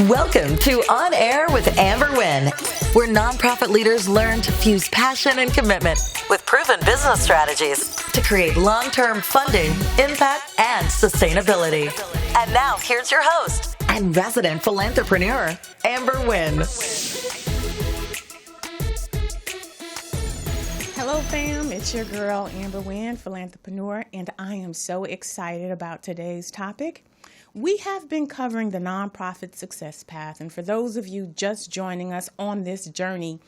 Welcome to On Air with Amber Wynn, where nonprofit leaders learn to fuse passion and commitment with proven business strategies to create long-term funding, impact, and sustainability. And now, here's your host and resident philanthrepreneur, Amber Wynn. Hello, fam. It's your girl, Amber Wynn, Philanthrepreneur, and I am so excited about today's topic. We have been covering the nonprofit success path, and for those of you just joining us on this journey,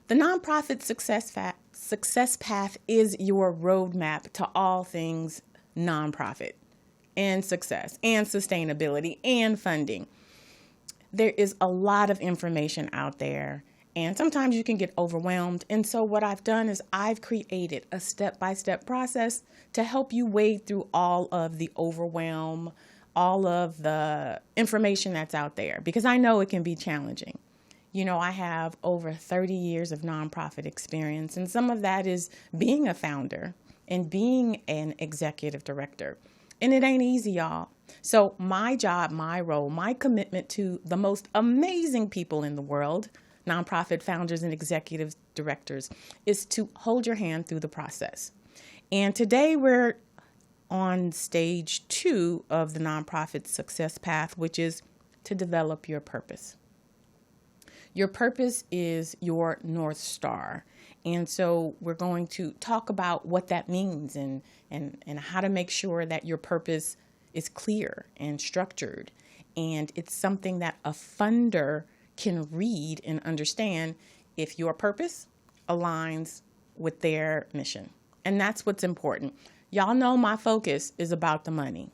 the nonprofit success path is your roadmap to all things nonprofit and success and sustainability and funding. There is a lot of information out there, and sometimes you can get overwhelmed. And so what I've done is I've created a step-by-step process to help you wade through all of the overwhelm, all of the information that's out there, because I know it can be challenging. You know, I have over 30 years of nonprofit experience, and some of that is being a founder and being an executive director. And it ain't easy, y'all. So my job, my role, my commitment to the most amazing people in the world, nonprofit founders and executive directors, is to hold your hand through the process. And today we're on stage 2 of the nonprofit success path, which is to develop your purpose. Your purpose is your North Star. And so we're going to talk about what that means and how to make sure that your purpose is clear and structured. And it's something that a funder can read and understand if your purpose aligns with their mission. And that's what's important. Y'all know my focus is about the money.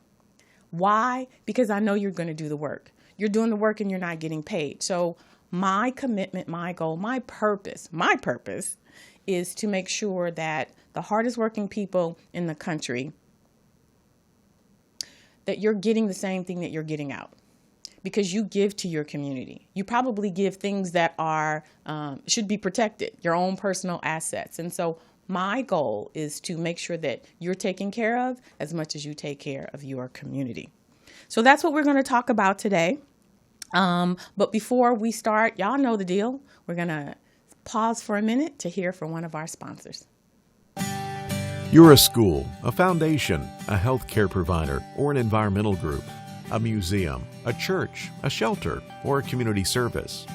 Why? Because I know you're going to do the work. You're doing the work and you're not getting paid. So my commitment, my goal, my purpose is to make sure that the hardest working people in the country, that you're getting the same thing that you're getting out. Because you give to your community. You probably give things that are should be protected, your own personal assets. And so my goal is to make sure that you're taken care of as much as you take care of your community. So that's what we're going to talk about today. But before we start, y'all know the deal. We're going to pause for a minute to hear from one of our sponsors. You're a school, a foundation, a healthcare provider, or an environmental group, a museum, a church, a shelter, or a community service.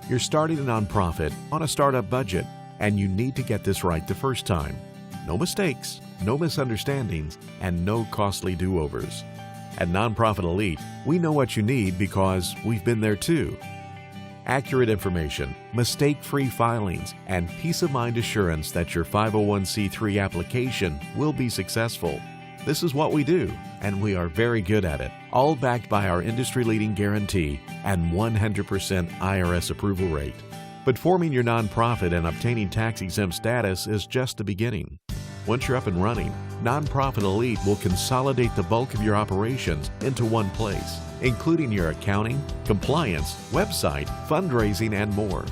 You're starting a nonprofit on a startup budget, and you need to get this right the first time. No mistakes, no misunderstandings, and no costly do-overs. At Nonprofit Elite, we know what you need because we've been there too. Accurate information, mistake-free filings, and peace-of-mind assurance that your 501c3 application will be successful. This is what we do, and we are very good at it, all backed by our industry-leading guarantee and 100% IRS approval rate. But forming your nonprofit and obtaining tax-exempt status is just the beginning. Once you're up and running, Nonprofit Elite will consolidate the bulk of your operations into one place, including your accounting, compliance, website, fundraising, and more.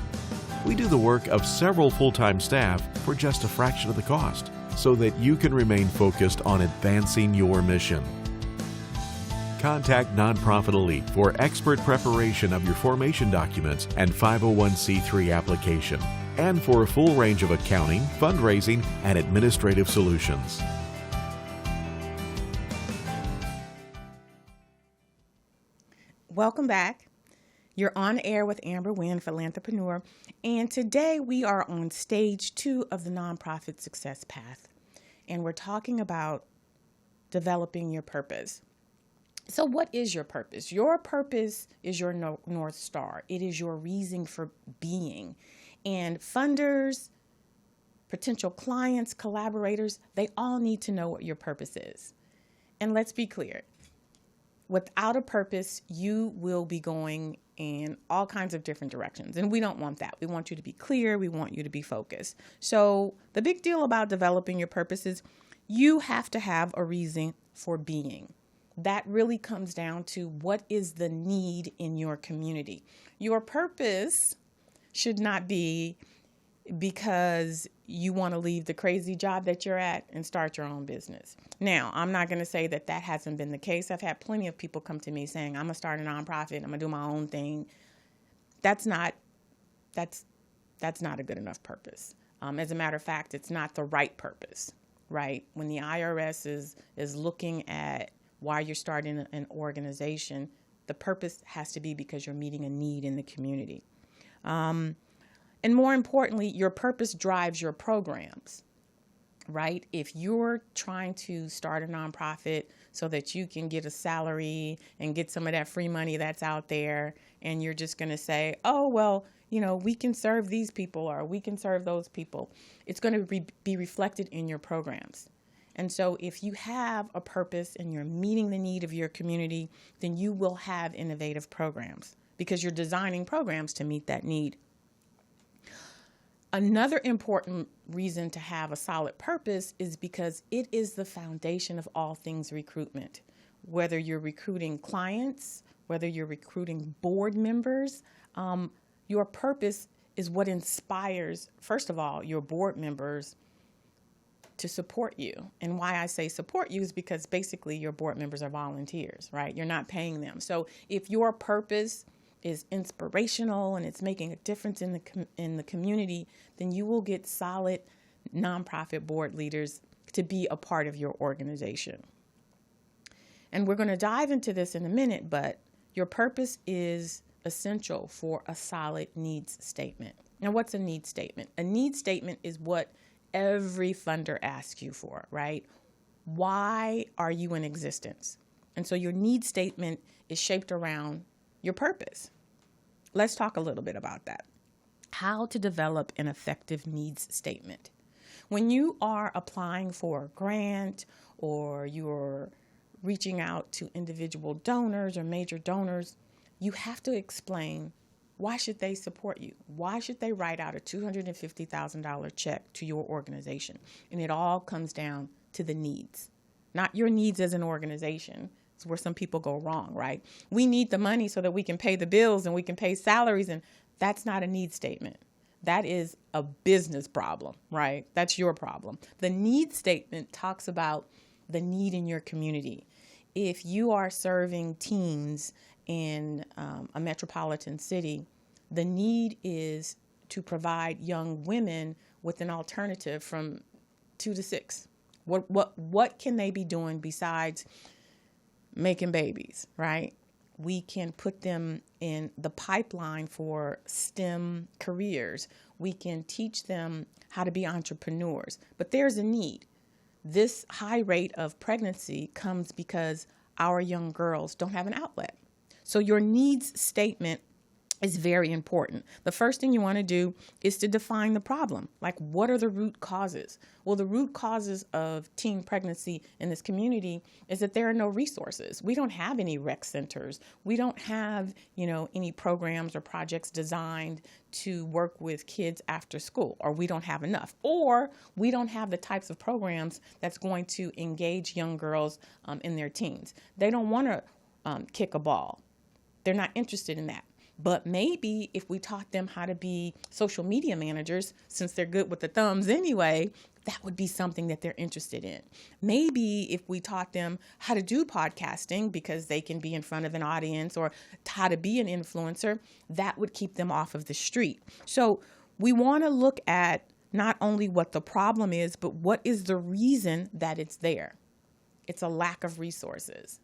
We do the work of several full-time staff for just a fraction of the cost, so that you can remain focused on advancing your mission. Contact Nonprofit Elite for expert preparation of your formation documents and 501c3 application, and for a full range of accounting, fundraising, and administrative solutions. Welcome back. You're on air with Amber Wynn, Philanthrepreneur, and today we are on stage 2 of the nonprofit success path, and we're talking about developing your purpose. So what is your purpose? Your purpose is your North Star. It is your reason for being. And funders, potential clients, collaborators, they all need to know what your purpose is. And let's be clear. Without a purpose, you will be going in all kinds of different directions. And we don't want that. We want you to be clear. We want you to be focused. So the big deal about developing your purpose is you have to have a reason for being. That really comes down to what is the need in your community. Your purpose should not be because you want to leave the crazy job that you're at and start your own business. Now, I'm not going to say that that hasn't been the case. I've had plenty of people come to me saying, I'm going to start a nonprofit, I'm going to do my own thing. That's not a good enough purpose. As a matter of fact, it's not the right purpose, right? When the IRS is looking at why you're starting an organization, the purpose has to be because you're meeting a need in the community. And more importantly, your purpose drives your programs, right? If you're trying to start a nonprofit so that you can get a salary and get some of that free money that's out there, and you're just going to say, oh, well, we can serve these people or we can serve those people, it's going to be reflected in your programs. And so if you have a purpose and you're meeting the need of your community, then you will have innovative programs because you're designing programs to meet that need. Another important reason to have a solid purpose is because it is the foundation of all things recruitment. Whether you're recruiting clients, whether you're recruiting board members, your purpose is what inspires, first of all, your board members to support you. And why I say support you is because basically your board members are volunteers, right? You're not paying them. So if your purpose is inspirational and it's making a difference in the community, then you will get solid nonprofit board leaders to be a part of your organization. And we're going to dive into this in a minute, but your purpose is essential for a solid needs statement. Now, what's a needs statement? A needs statement is what every funder asks you for, right? Why are you in existence? And so your needs statement is shaped around your purpose. Let's talk a little bit about that. How to develop an effective needs statement. When you are applying for a grant or you're reaching out to individual donors or major donors, you have to explain, why should they support you? Why should they write out a $250,000 check to your organization? And it all comes down to the needs, not your needs as an organization. It's where some people go wrong, right? We need the money so that we can pay the bills and we can pay salaries, and that's not a need statement. That is a business problem, right? That's your problem. The need statement talks about the need in your community. If you are serving teens in a metropolitan city, the need is to provide young women with an alternative from 2 to 6. What can they be doing besides making babies, right? We can put them in the pipeline for STEM careers. We can teach them how to be entrepreneurs. But there's a need. This high rate of pregnancy comes because our young girls don't have an outlet. So your needs statement is very important. The first thing you want to do is to define the problem. Like, what are the root causes? Well, the root causes of teen pregnancy in this community is that there are no resources. We don't have any rec centers. We don't have, any programs or projects designed to work with kids after school, or we don't have enough, or we don't have the types of programs that's going to engage young girls in their teens. They don't want to kick a ball. They're not interested in that. But maybe if we taught them how to be social media managers, since they're good with the thumbs anyway, that would be something that they're interested in. Maybe if we taught them how to do podcasting because they can be in front of an audience, or how to be an influencer, that would keep them off of the street. So we want to look at not only what the problem is, but what is the reason that it's there. It's a lack of resources.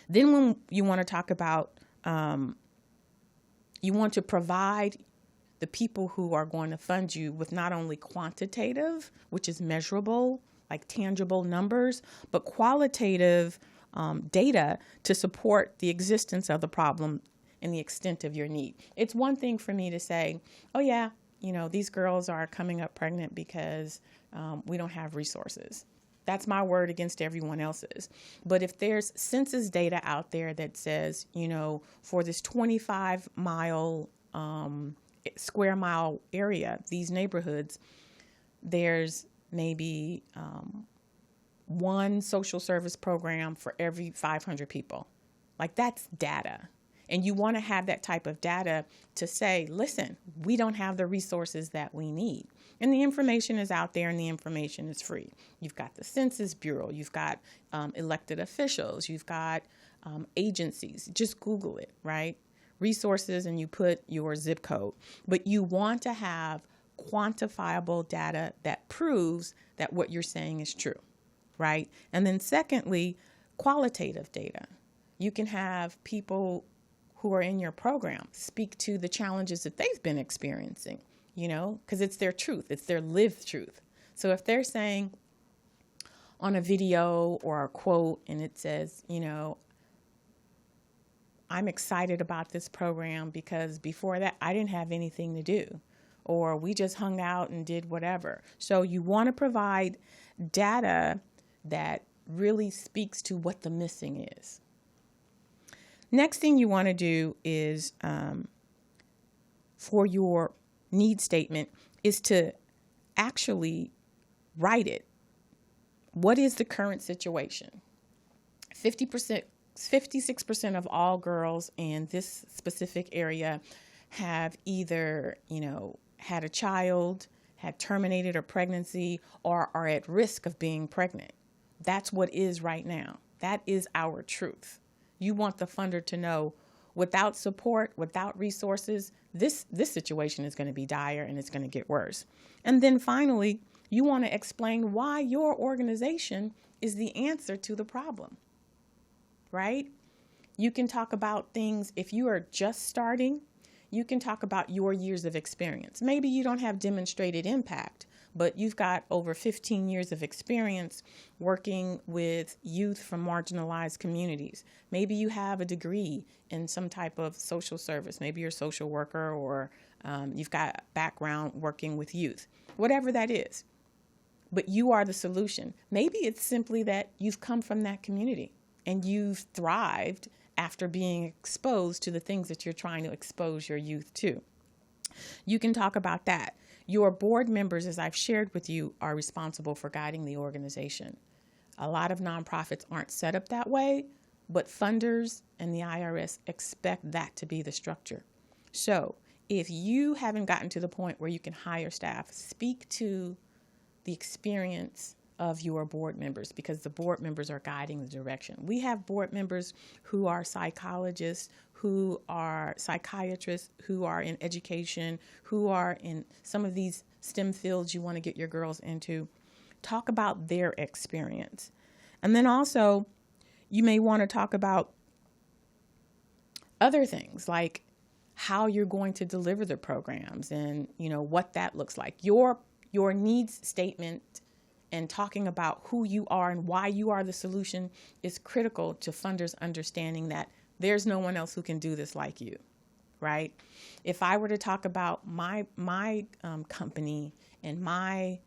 Then when you want to talk about you want to provide the people who are going to fund you with not only quantitative, which is measurable, like tangible numbers, but qualitative data to support the existence of the problem and the extent of your need. It's one thing for me to say, oh yeah, these girls are coming up pregnant because we don't have resources. That's my word against everyone else's. But if there's census data out there that says, for this 25-mile, square mile area, these neighborhoods, there's maybe one social service program for every 500 people. Like, that's data. And you want to have that type of data to say, listen, we don't have the resources that we need. And the information is out there, and the information is free. You've got the Census Bureau, you've got elected officials, you've got agencies. Just Google it, right? Resources, and you put your zip code. But you want to have quantifiable data that proves that what you're saying is true, right? And then secondly, qualitative data. You can have people who are in your program speak to the challenges that they've been experiencing, because it's their truth. It's their lived truth. So if they're saying on a video or a quote and it says, I'm excited about this program because before that I didn't have anything to do, or we just hung out and did whatever. So you want to provide data that really speaks to what the missing is. Next thing you want to do is, for your need statement, is to actually write it. What is the current situation? 56% of all girls in this specific area have either, had a child, had terminated a pregnancy, or are at risk of being pregnant. That's what is right now. That is our truth. You want the funder to know, without support, without resources, this situation is going to be dire and it's going to get worse. And then finally, you want to explain why your organization is the answer to the problem, right? You can talk about things, if you are just starting, you can talk about your years of experience. Maybe you don't have demonstrated impact, but you've got over 15 years of experience working with youth from marginalized communities. Maybe you have a degree in some type of social service. Maybe you're a social worker, or you've got a background working with youth, whatever that is. But you are the solution. Maybe it's simply that you've come from that community and you've thrived after being exposed to the things that you're trying to expose your youth to. You can talk about that. Your board members, as I've shared with you, are responsible for guiding the organization. A lot of nonprofits aren't set up that way, but funders and the IRS expect that to be the structure. So if you haven't gotten to the point where you can hire staff, speak to the experience of your board members, because the board members are guiding the direction. We have board members who are psychologists, who are psychiatrists, who are in education, who are in some of these STEM fields you want to get your girls into. Talk about their experience. And then also, you may want to talk about other things like how you're going to deliver the programs and, what that looks like. Your needs statement and talking about who you are and why you are the solution is critical to funders understanding that there's no one else who can do this like you, right? If I were to talk about my company and my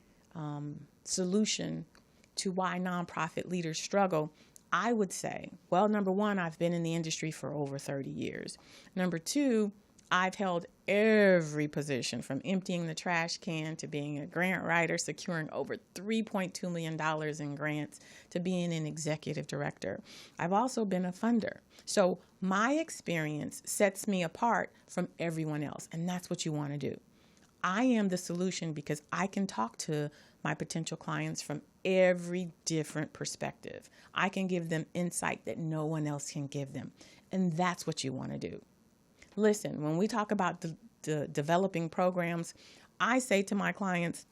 solution to why nonprofit leaders struggle, I would say, well, number one, I've been in the industry for over 30 years. Number two, I've held every position from emptying the trash can to being a grant writer, securing over $3.2 million in grants, to being an executive director. I've also been a funder. So my experience sets me apart from everyone else, and that's what you want to do. I am the solution because I can talk to my potential clients from every different perspective. I can give them insight that no one else can give them, and that's what you want to do. Listen, when we talk about the developing programs, I say to my clients,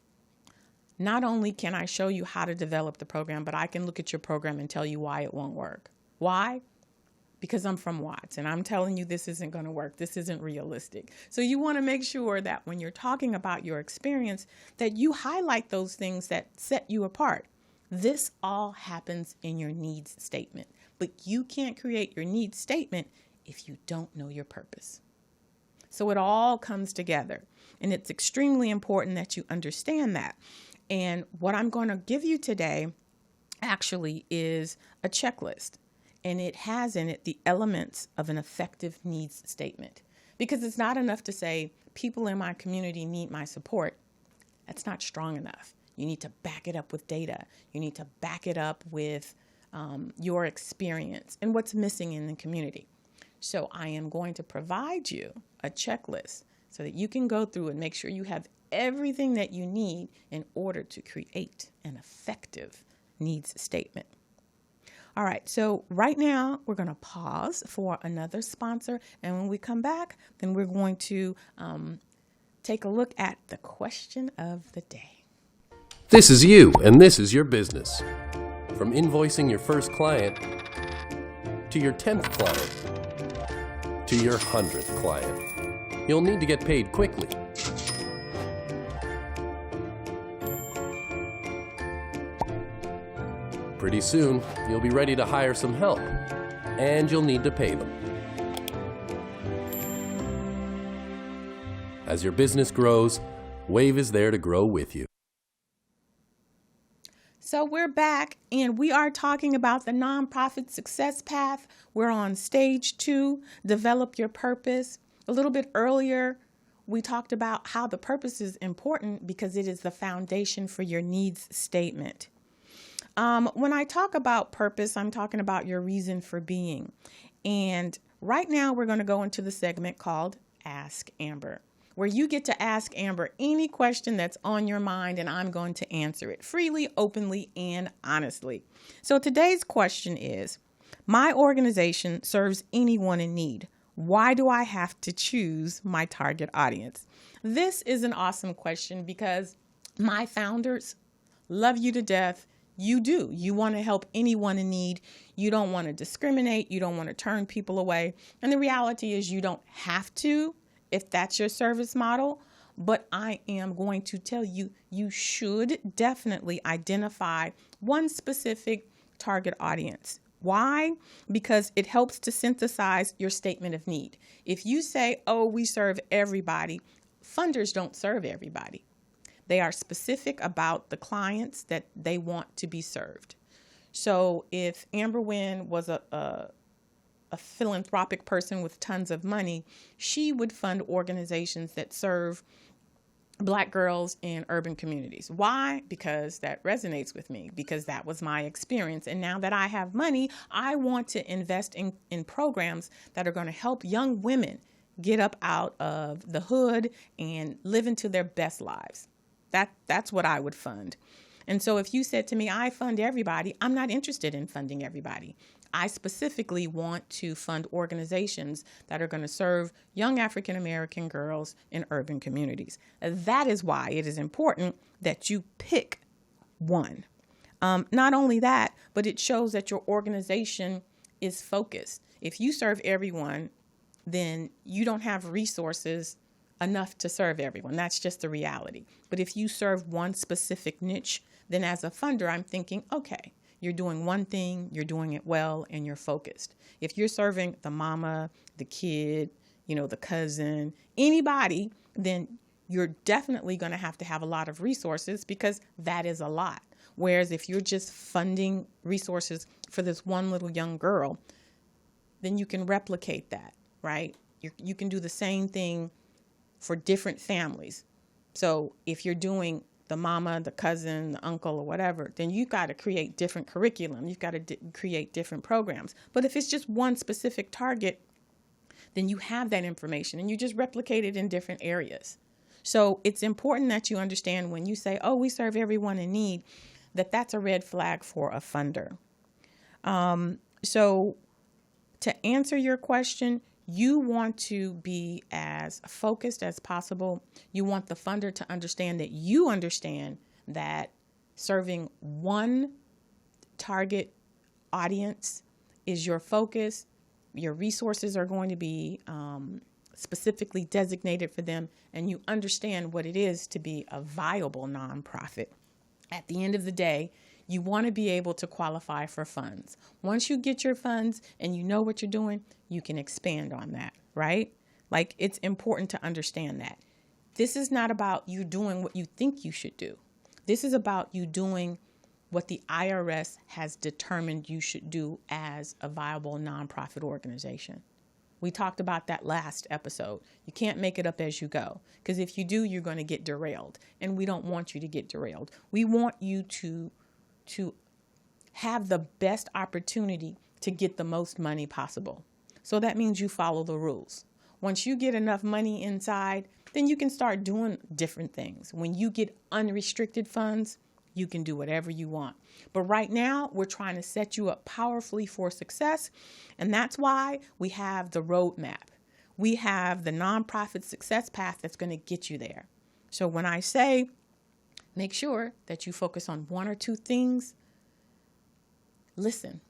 not only can I show you how to develop the program, but I can look at your program and tell you why it won't work. Why? Because I'm from Watts and I'm telling you this isn't going to work. This isn't realistic. So you want to make sure that when you're talking about your experience, that you highlight those things that set you apart. This all happens in your needs statement, but you can't create your needs statement if you don't know your purpose. So it all comes together, and it's extremely important that you understand that. And what I'm going to give you today actually is a checklist, and it has in it the elements of an effective needs statement, because it's not enough to say people in my community need my support. That's not strong enough. You need to back it up with data. You need to back it up with your experience and what's missing in the community. So I am going to provide you a checklist so that you can go through and make sure you have everything that you need in order to create an effective needs statement. All right, so right now we're going to pause for another sponsor. And when we come back, then we're going to take a look at the question of the day. This is you, and this is your business. From invoicing your first client, to your 10th client, to your 100th client, you'll need to get paid quickly. Pretty soon, you'll be ready to hire some help, and you'll need to pay them. As your business grows, Wave is there to grow with you. So we're back, and we are talking about the nonprofit success path. We're on stage 2, develop your purpose. A little bit earlier, we talked about how the purpose is important because it is the foundation for your needs statement. When I talk about purpose, I'm talking about your reason for being. And right now we're going to go into the segment called Ask Amber, where you get to ask Amber any question that's on your mind, and I'm going to answer it freely, openly, and honestly. So today's question is, my organization serves anyone in need. Why do I have to choose my target audience? This is an awesome question because my founders love you to death. You do. You want to help anyone in need. You don't want to discriminate. You don't want to turn people away. And the reality is you don't have to if that's your service model. But I am going to tell you, you should definitely identify one specific target audience. Why? Because it helps to synthesize your statement of need. If you say, oh, we serve everybody, funders don't serve everybody. They are specific about the clients that they want to be served. So if Amber Wynn was a philanthropic person with tons of money, she would fund organizations that serve Black girls in urban communities. Why? Because that resonates with me, because that was my experience. And now that I have money, I want to invest in programs that are going to help young women get up out of the hood and live into their best lives. That's what I would fund. And so if you said to me, I fund everybody, I'm not interested in funding everybody. I specifically want to fund organizations that are going to serve young African American girls in urban communities. That is why it is important that you pick one. Not only that, but it shows that your organization is focused. If you serve everyone, then you don't have resources enough to serve everyone. That's just the reality. But if you serve one specific niche, then as a funder, I'm thinking, okay, you're doing one thing, you're doing it well, and you're focused. If you're serving the mama, the kid, the cousin, anybody, then you're definitely going to have a lot of resources because that is a lot. Whereas if you're just funding resources for this one little young girl, then you can replicate that, right? You can do the same thing for different families. So if you're doing the mama, the cousin, the uncle, or whatever, then you've got to create different curriculum. You've got to create different programs. But if it's just one specific target, then you have that information and you just replicate it in different areas. So it's important that you understand when you say, oh, we serve everyone in need, that's a red flag for a funder. So to answer your question, you want to be as focused as possible. You want the funder to understand that you understand that serving one target audience is your focus. Your resources are going to be specifically designated for them, and you understand what it is to be a viable nonprofit. At the end of the day, you want to be able to qualify for funds. Once you get your funds and you know what you're doing, you can expand on that, right? Like, it's important to understand that. This is not about you doing what you think you should do. This is about you doing what the IRS has determined you should do as a viable nonprofit organization. We talked about that last episode. You can't make it up as you go, because if you do, you're going to get derailed, and we don't want you to get derailed. We want you to have the best opportunity to get the most money possible. So that means you follow the rules. Once you get enough money inside, then you can start doing different things. When you get unrestricted funds, you can do whatever you want. But right now, we're trying to set you up powerfully for success. And that's why we have the roadmap. We have the nonprofit success path that's going to get you there. So when I say, make sure that you focus on one or two things, listen,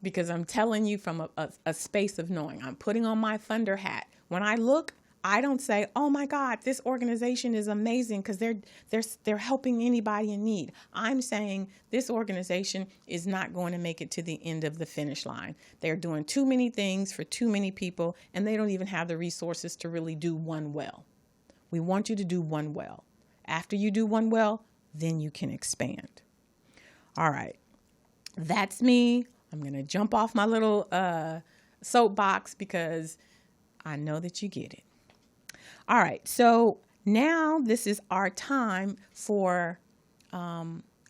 because I'm telling you from a space of knowing. I'm putting on my funder hat. When I look, I don't say, oh my God, this organization is amazing because they're helping anybody in need. I'm saying this organization is not going to make it to the end of the finish line. They're doing too many things for too many people, and they don't even have the resources to really do one well. We want you to do one well. After you do one well, then you can expand. All right, that's me. I'm going to jump off my little soapbox because I know that you get it. All right, so now this is our time for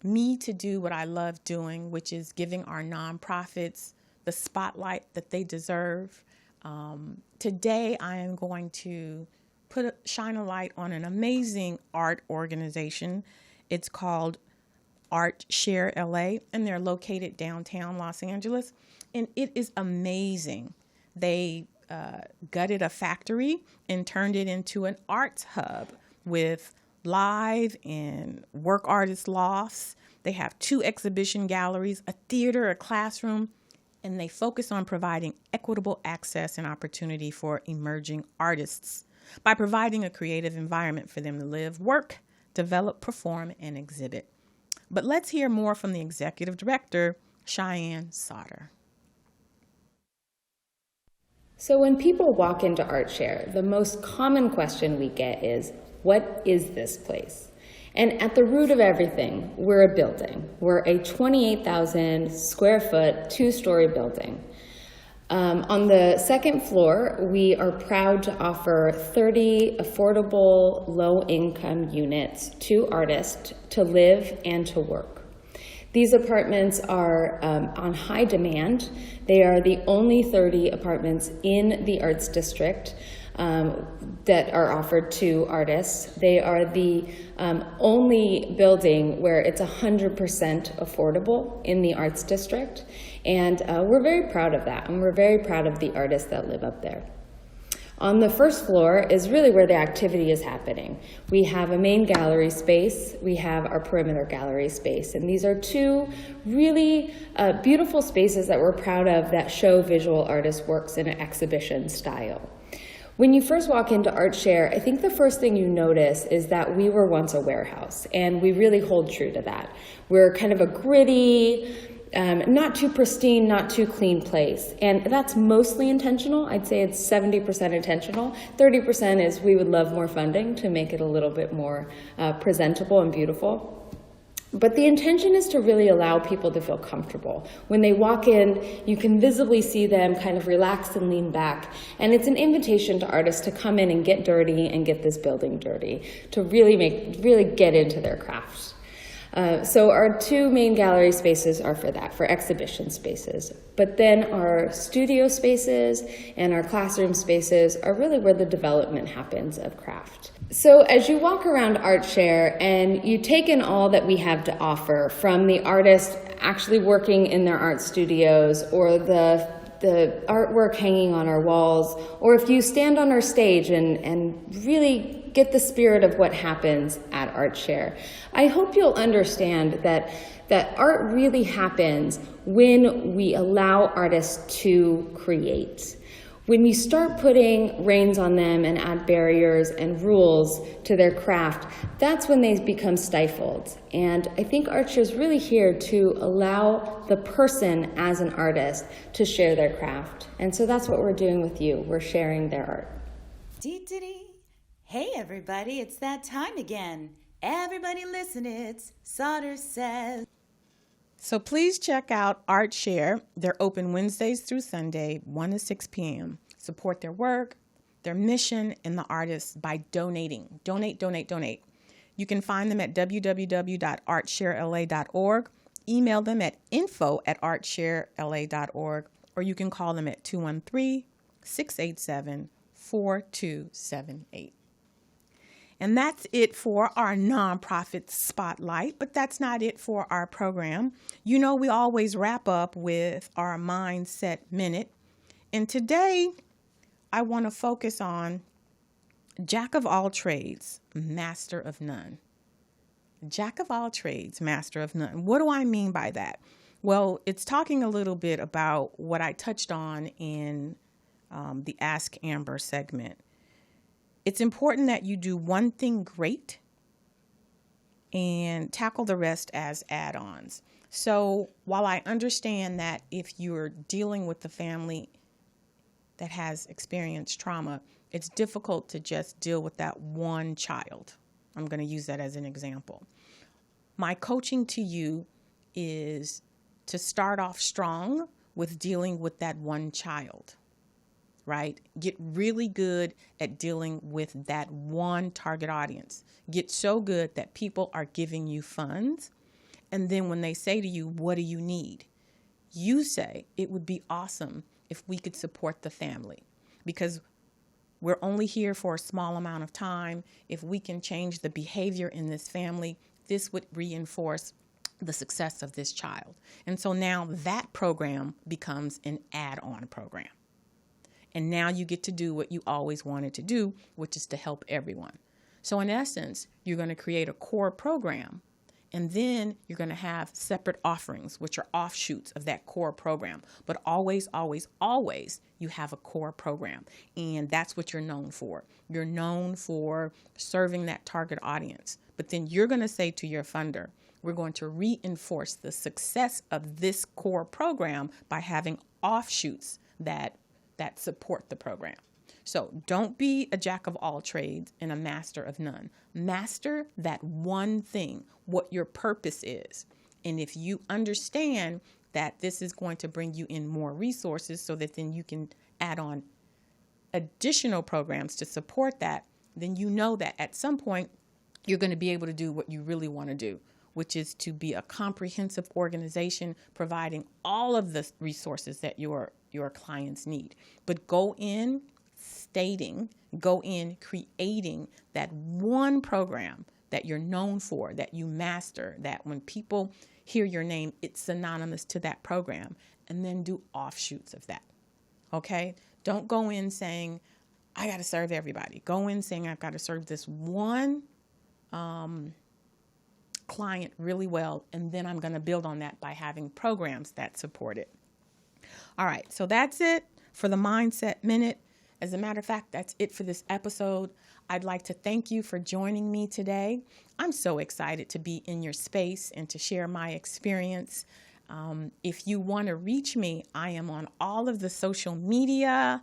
me to do what I love doing, which is giving our nonprofits the spotlight that they deserve. Today, I am going to shine a light on an amazing art organization. It's called Art Share LA, and they're located downtown Los Angeles, and it is amazing. They gutted a factory and turned it into an arts hub with live and work artist lofts. They have 2 exhibition galleries, a theater, a classroom, and they focus on providing equitable access and opportunity for emerging artists by providing a creative environment for them to live, work, develop, perform, and exhibit. But let's hear more from the executive director, Cheyenne Sauter. So when people walk into ArtShare, the most common question we get is, what is this place? And at the root of everything, we're a building. We're a 28,000 square foot, 2-story building. On the second floor, we are proud to offer 30 affordable low-income units to artists to live and to work. These apartments are on high demand. They are the only 30 apartments in the Arts District that are offered to artists. They are the only building where it's 100% affordable in the Arts District. And we're very proud of that, and we're very proud of the artists that live up there. On the first floor is really where the activity is happening. We have a main gallery space, we have our perimeter gallery space, and these are 2 really beautiful spaces that we're proud of that show visual artists' works in an exhibition style. When you first walk into ArtShare, I think the first thing you notice is that we were once a warehouse, and we really hold true to that. We're kind of a gritty, not too pristine, not too clean place. And that's mostly intentional. I'd say it's 70% intentional. 30% is we would love more funding to make it a little bit more presentable and beautiful. But the intention is to really allow people to feel comfortable. When they walk in, you can visibly see them kind of relax and lean back. And it's an invitation to artists to come in and get dirty and get this building dirty, to really get into their craft. So our 2 main gallery spaces are for that, for exhibition spaces. But then our studio spaces and our classroom spaces are really where the development happens of craft. So as you walk around ArtShare and you take in all that we have to offer, from the artists actually working in their art studios, or the artwork hanging on our walls, or if you stand on our stage and really get the spirit of what happens at ArtShare, I hope you'll understand that art really happens when we allow artists to create. When you start putting reins on them and add barriers and rules to their craft, that's when they become stifled. And I think ArtShare is really here to allow the person as an artist to share their craft. And so that's what we're doing with you. We're sharing their art. Dee-dee-dee. Hey everybody, it's that time again. Everybody listen, it's Sauter Says. So please check out ArtShare. They're open Wednesdays through Sunday, 1 to 6 p.m. Support their work, their mission, and the artists by donating. Donate, donate, donate. You can find them at www.artsharela.org. Email them at info@artsharela.org, or you can call them at 213-687-4278. And that's it for our nonprofit spotlight, but that's not it for our program. You know, we always wrap up with our Mindset Minute. And today, I want to focus on Jack of all trades, master of none. Jack of all trades, master of none. What do I mean by that? Well, it's talking a little bit about what I touched on in the Ask Amber segment. It's important that you do one thing great and tackle the rest as add-ons. So while I understand that if you're dealing with the family that has experienced trauma, it's difficult to just deal with that one child. I'm going to use that as an example. My coaching to you is to start off strong with dealing with that one child. Right? Get really good at dealing with that one target audience. Get so good that people are giving you funds. And then when they say to you, what do you need? You say, it would be awesome if we could support the family, because we're only here for a small amount of time. If we can change the behavior in this family, this would reinforce the success of this child. And so now that program becomes an add-on program. And now you get to do what you always wanted to do, which is to help everyone. So in essence, you're going to create a core program, and then you're going to have separate offerings, which are offshoots of that core program. But always, always, always, you have a core program. And that's what you're known for. You're known for serving that target audience. But then you're going to say to your funder, we're going to reinforce the success of this core program by having offshoots that support the program. So don't be a jack of all trades and a master of none. Master that one thing, what your purpose is. And if you understand that this is going to bring you in more resources so that then you can add on additional programs to support that, then you know that at some point you're going to be able to do what you really want to do, which is to be a comprehensive organization providing all of the resources that your clients need. But go in creating that one program that you're known for, that you master, that when people hear your name, it's synonymous to that program, and then do offshoots of that. Okay? Don't go in saying, I got to serve everybody. Go in saying, I've got to serve this one client really well, and then I'm going to build on that by having programs that support it. All right, so that's it for the Mindset Minute. As a matter of fact, that's it for this episode. I'd like to thank you for joining me today. I'm so excited to be in your space and to share my experience. If you want to reach me, I am on all of the social media.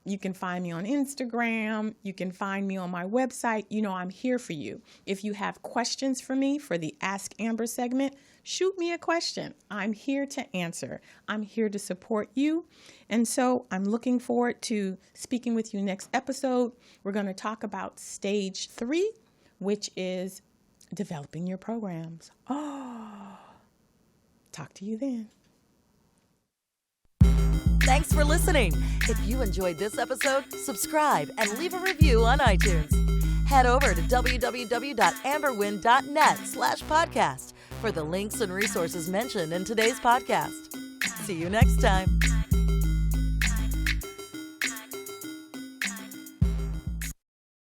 You can find me on Instagram. You can find me on my website. You know, I'm here for you. If you have questions for me for the Ask Amber segment, shoot me a question. I'm here to answer. I'm here to support you. And so I'm looking forward to speaking with you next episode. We're going to talk about stage 3, which is developing your programs. Talk to you then. Thanks for listening. If you enjoyed this episode, subscribe and leave a review on iTunes. Head over to www.amberwynn.net/podcast for the links and resources mentioned in today's podcast. See you next time.